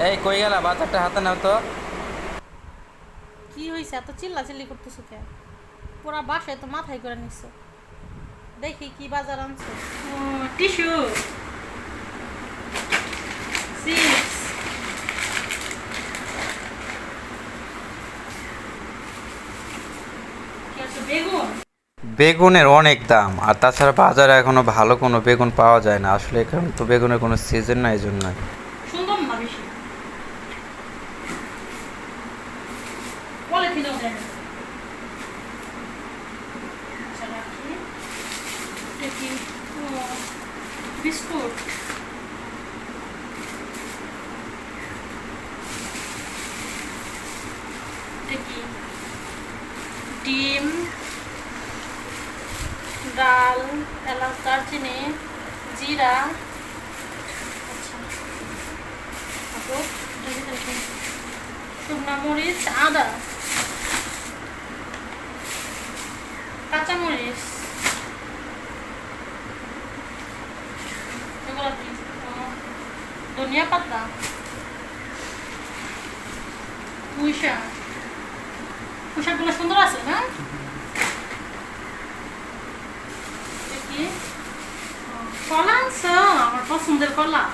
এই কই গেলা বাজারটা হাতে নাও তো। কি হয়েছে এত চিল্লাচিল্লি করতেছো কে? পুরা বাসায় তো মাথায় করে নিচ্ছ। দেখি কি বাজার আনছো। টিস্যু, চিপস, কি আছে, বেগুন। বেগুনের অনেক দাম, আর তাছাড়া বাজারে এখনো ভালো কোনো বেগুন পাওয়া যায় না। আসলে এখন তো বেগুনের কোনো সিজন না, এই জন্য। সুন্দর না বেশি, পলিথিনেও দেয় না। আচ্ছা, রাখি। এটা কি? ও, বিস্কুট। এটা কি? ডিম, ডাল, এলাচ, দারচিনি, জিরা। আচ্ছা, তারপর এটার ভিতরে কি? শুকনো মরিচ, আদা, কাঁচামরিচ, এগুলো কি? ধনিয়া পাতা, পুঁইশাক। পুঁইশাকগুলো সুন্দর আছে না? এটা কি? কলা আনছো? আমার পছন্দের কলা।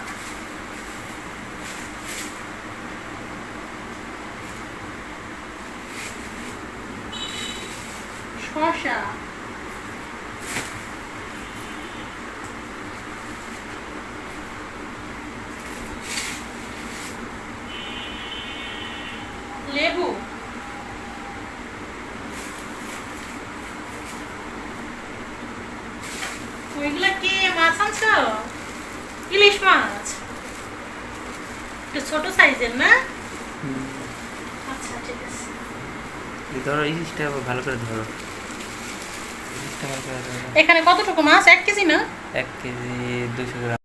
শসা, লেবু, ওইগুলা কি মাছ আনছো? ইলিশ মাছ, একটু ছোট সাইজের না? আচ্ছা, ঠিক আছে। ধরো ইলিশটা ভালো করে ধরো। ইলিশটা ভালো করে ধরো। এখানে কতটুকু মাছ? 1 কেজি না? 1 কেজি 200 গ্রাম।